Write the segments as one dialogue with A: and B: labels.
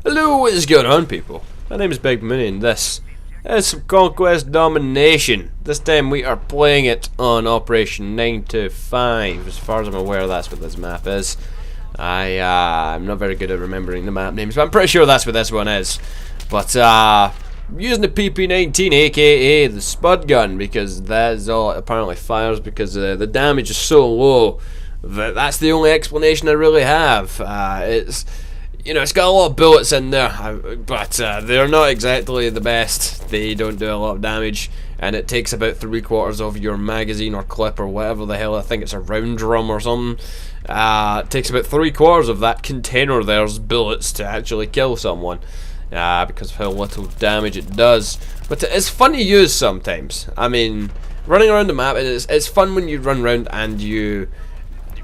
A: Hello, what is going on, people? My name is Big Mooney, and this is some Conquest Domination. This time we are playing it on Operation 925. As far as I'm aware, that's what this map is. I'm not very good at remembering the map names, but I'm pretty sure that's what this one is. But using the PP-19, aka the Spud gun, because that is all it apparently fires, because the damage is so low that that's the only explanation I really have. It's got a lot of bullets in there, but they're not exactly the best. They don't do a lot of damage, and it takes about 3/4 of your magazine or clip or whatever the hell. I think it's a round drum or something. It takes about 3/4 of that container there's bullets to actually kill someone, because of how little damage it does. But it's fun to use sometimes. I mean, running around the map, it's fun when you run around and you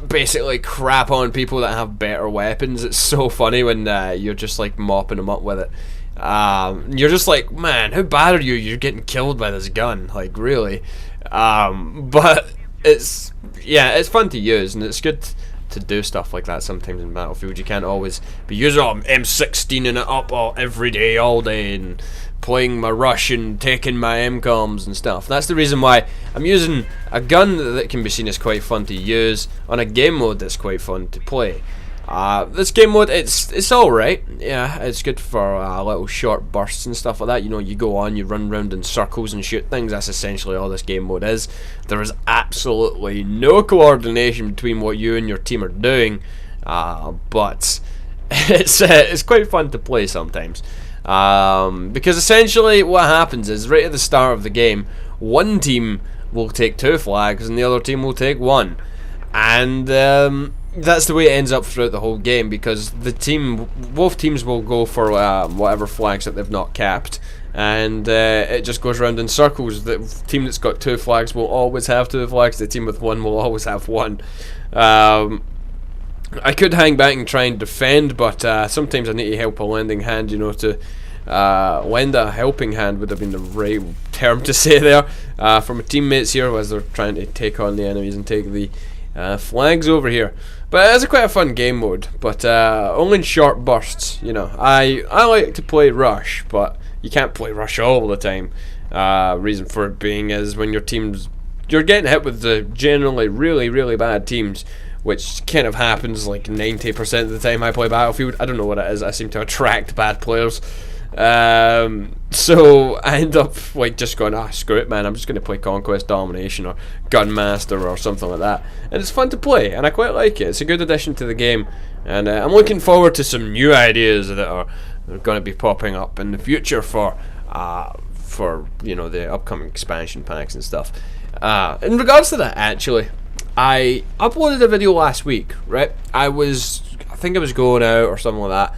A: basically crap on people that have better weapons. It's so funny when you're just like mopping them up with it. You're just like, man, how bad are you? You're getting killed by this gun, like really. But it's fun to use, and it's good to do stuff like that sometimes in Battlefield. You can't always be using M16 in it up every day, all day, and playing my rush and taking my MCOMs and stuff. That's the reason why I'm using a gun that can be seen as quite fun to use on a game mode that's quite fun to play. This game mode, it's alright. Yeah, it's good for little short bursts and stuff like that. You know, you go on, you run around in circles and shoot things. That's essentially all this game mode is. There is absolutely no coordination between what you and your team are doing, but it's quite fun to play sometimes. Because essentially what happens is, right at the start of the game, one team will take 2 flags and the other team will take 1, and that's the way it ends up throughout the whole game, because both teams will go for whatever flags that they've not capped, and it just goes around in circles. The team that's got 2 flags will always have 2 flags, the team with 1 will always have 1. I could hang back and try and defend, but sometimes I need to help a lending hand, to lend a helping hand would have been the right term to say there, for my teammates here as they're trying to take on the enemies and take the flags over here. But it's quite a fun game mode, but only in short bursts. I like to play Rush, but you can't play Rush all the time. Reason for it being is when you're getting hit with the generally really, really bad teams, which kind of happens like 90% of the time I play Battlefield. I don't know what it is. I seem to attract bad players. So I end up like just going, screw it, man, I'm just going to play Conquest Domination or Gunmaster or something like that. And it's fun to play, and I quite like it. It's a good addition to the game, and I'm looking forward to some new ideas that are going to be popping up in the future for the upcoming expansion packs and stuff. In regards to that, actually, I uploaded a video last week, right? I think I was going out or something like that.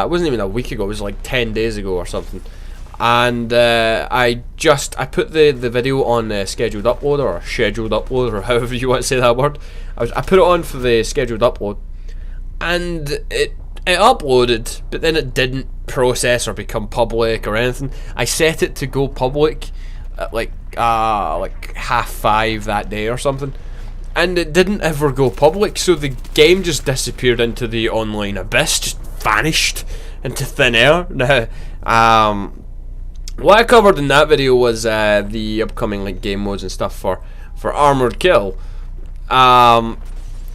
A: It wasn't even a week ago, it was like 10 days ago or something. And I put the video on scheduled upload, or scheduled upload, or however you want to say that word. I put it on for the scheduled upload, and it uploaded, but then it didn't process or become public or anything. I set it to go public at like 5:30 that day or something, and it didn't ever go public, so the game just disappeared into the online abyss, just vanished into thin air. Now, what I covered in that video was the upcoming like game modes and stuff for Armored Kill, and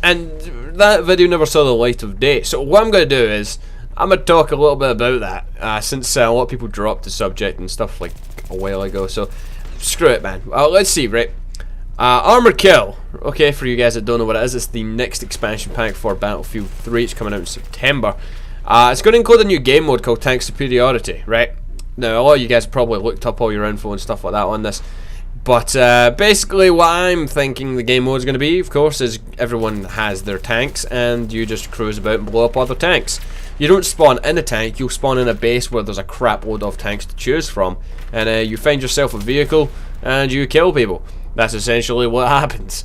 A: that video never saw the light of day. So what I'm going to do is I'm going to talk a little bit about that, since a lot of people dropped the subject and stuff like a while ago. So screw it, man. Let's see, right? Armored Kill, okay, for you guys that don't know what it is, it's the next expansion pack for Battlefield 3. It's coming out in September. It's going to include a new game mode called Tank Superiority, right? Now, a lot of you guys probably looked up all your info and stuff like that on this, but basically what I'm thinking the game mode is going to be, of course, is everyone has their tanks, and you just cruise about and blow up other tanks. You don't spawn in a tank, you'll spawn in a base where there's a crap load of tanks to choose from, and you find yourself a vehicle, and you kill people. That's essentially what happens.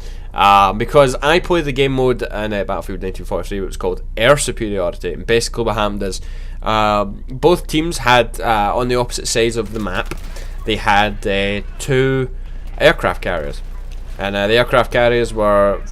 A: Because I play the game mode in Battlefield 1943, it was called Air Superiority, and basically what happened is both teams had, on the opposite sides of the map, they had 2 aircraft carriers, and the aircraft carriers were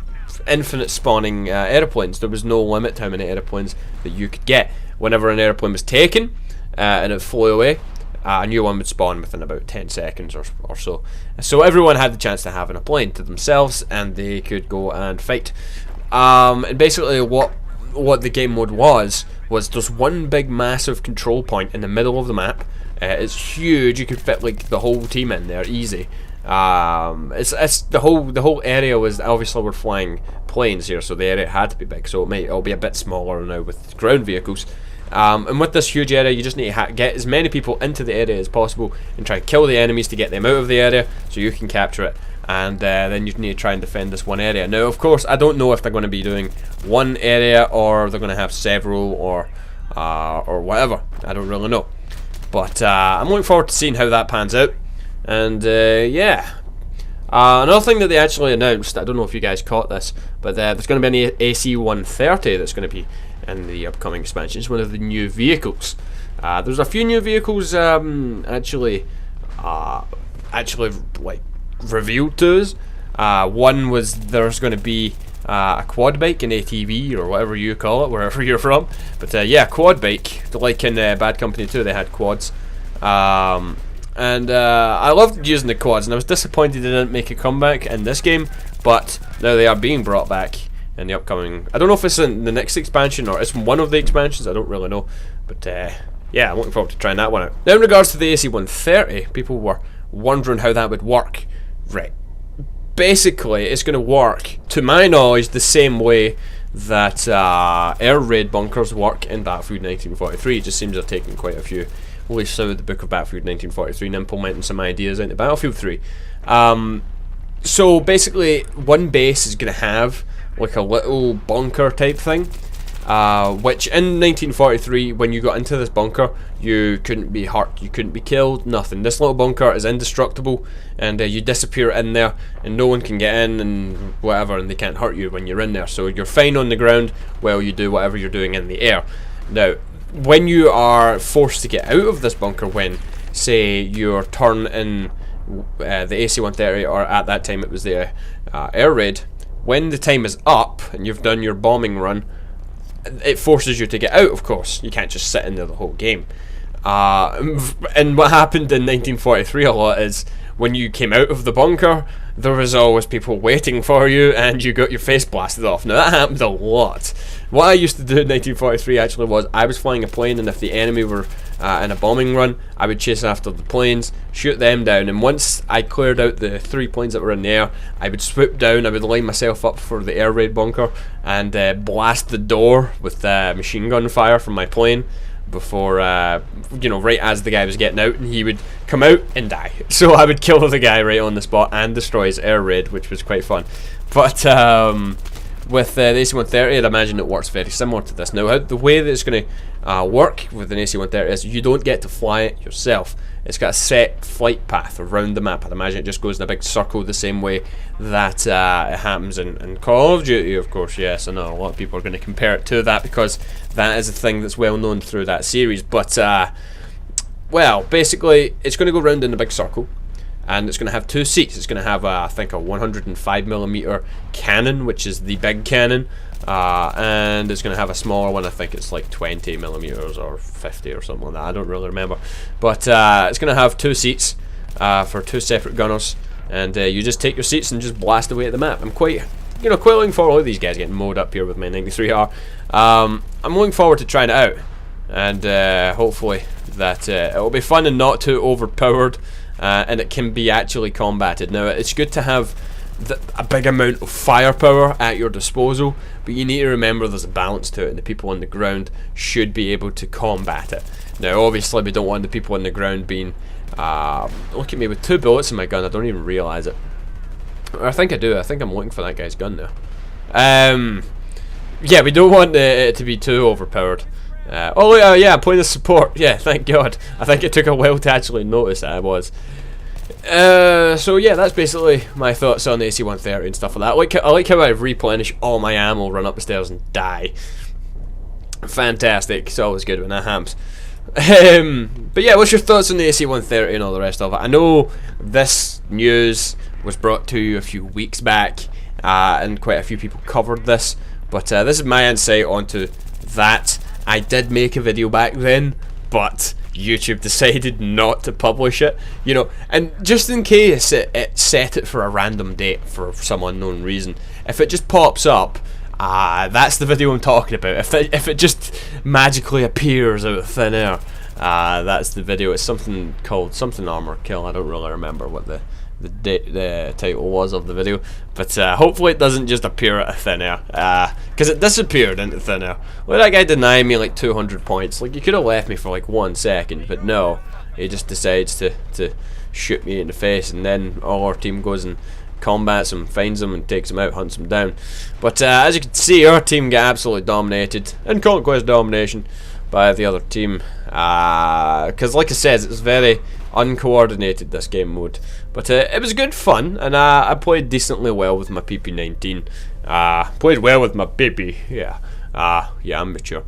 A: infinite spawning airplanes. There was no limit to how many airplanes that you could get. whenever an airplane was taken and it flew away, a new one would spawn within about 10 seconds or so. So everyone had the chance to have a plane to themselves, and they could go and fight. And basically what the game mode was there's one big massive control point in the middle of the map. It's huge. You could fit like the whole team in there easy. It's the whole area was, obviously we're flying planes here, so the area had to be big. So it'll be a bit smaller now with ground vehicles. And with this huge area, you just need to get as many people into the area as possible and try and kill the enemies to get them out of the area so you can capture it. And then you need to try and defend this one area. Now, of course, I don't know if they're going to be doing one area or they're going to have several or whatever. I don't really know. But I'm looking forward to seeing how that pans out. And yeah. Another thing that they actually announced, I don't know if you guys caught this, but there's going to be an AC-130 that's going to be in the upcoming expansion. It's one of the new vehicles. There's a few new vehicles actually like revealed to us. One was there's going to be a quad bike, an ATV or whatever you call it, wherever you're from. But yeah, quad bike, like in Bad Company 2, they had quads. And I loved using the quads, and I was disappointed they didn't make a comeback in this game, but now they are being brought back in the upcoming, I don't know if it's in the next expansion or it's one of the expansions, I don't really know, but yeah, I'm looking forward to trying that one out. Now in regards to the AC-130, people were wondering how that would work. Right, basically it's going to work, to my knowledge, the same way that air raid bunkers work in Battlefield 1943. It just seems they've taken quite a few leaves out of the book of Battlefield 1943 and implementing some ideas into Battlefield 3. So basically one base is going to have like a little bunker type thing, which in 1943 when you got into this bunker you couldn't be hurt, you couldn't be killed, nothing. This little bunker is indestructible, and you disappear in there and no one can get in and whatever, and they can't hurt you when you're in there, so you're fine on the ground while you do whatever you're doing in the air. Now when you are forced to get out of this bunker, when say your turn in the AC-130, or at that time it was the air raid, when the time is up and you've done your bombing run, it forces you to get out, of course. You can't just sit in there the whole game. And what happened in 1943 a lot is when you came out of the bunker, there was always people waiting for you and you got your face blasted off. Now that happened a lot. What I used to do in 1943 actually was, I was flying a plane, and if the enemy were in a bombing run, I would chase after the planes, shoot them down, and once I cleared out the 3 planes that were in the air, I would swoop down, I would line myself up for the air raid bunker and blast the door with machine gun fire from my plane before, you know, right as the guy was getting out, and he would come out and die. So I would kill the guy right on the spot and destroy his air raid, which was quite fun. But with the AC-130, I'd imagine it works very similar to this. Now, the way that it's going to work with an AC-130 is you don't get to fly it yourself. It's got a set flight path around the map. I'd imagine it just goes in a big circle the same way that it happens in Call of Duty, of course. Yes, I know a lot of people are going to compare it to that because that is a thing that's well known through that series. But, well, basically, it's going to go around in a big circle, and it's going to have 2 seats. It's going to have, I think, a 105mm cannon, which is the big cannon, and it's going to have a smaller one. I think it's like 20mm or 50 or something like that. I don't really remember. But it's going to have 2 seats for 2 separate gunners, and you just take your seats and just blast away at the map. I'm quite looking forward to these guys getting mowed up here with my 93R. I'm looking forward to trying it out, and hopefully that it'll be fun and not too overpowered. And it can be actually combated. Now, it's good to have a big amount of firepower at your disposal, but you need to remember there's a balance to it, and the people on the ground should be able to combat it. Now, obviously, we don't want the people on the ground being... look at me with 2 bullets in my gun, I don't even realise it. I think I do, I think I'm looking for that guy's gun now. Yeah, we don't want it to be too overpowered. Oh yeah, I'm playing the support. Yeah, thank God. I think it took a while to actually notice that I was. So yeah, that's basically my thoughts on the AC-130 and stuff like that. I like how I replenish all my ammo, run up the stairs and die. Fantastic. It's always good when that happens. But yeah, what's your thoughts on the AC-130 and all the rest of it? I know this news was brought to you a few weeks back, and quite a few people covered this, but this is my insight onto that. I did make a video back then, but YouTube decided not to publish it, you know, and just in case it set it for a random date for some unknown reason, if it just pops up, that's the video I'm talking about. If it just magically appears out of thin air, that's the video. It's something called something Armor Kill. I don't really remember what the title was of the video, but hopefully it doesn't just appear out of thin air, because it disappeared into thin air. Well, that guy denied me like 200 points. Like, you could have left me for like 1 second, but no, he just decides to shoot me in the face, and then all our team goes and combats him, finds him, and takes him out, hunts him down. But as you can see, our team get absolutely dominated in Conquest Domination by the other team, because like I said, it's very uncoordinated, this game mode, but it was good fun, and I played decently well with my PP19. Played well with my PP, yeah. Yeah, I'm mature.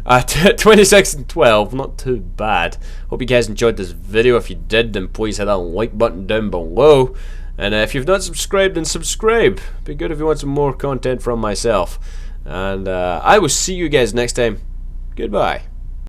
A: 26 and 12, not too bad. Hope you guys enjoyed this video. If you did, then please hit that like button down below, and if you've not subscribed, then subscribe. Be good if you want some more content from myself, and I will see you guys next time. Goodbye.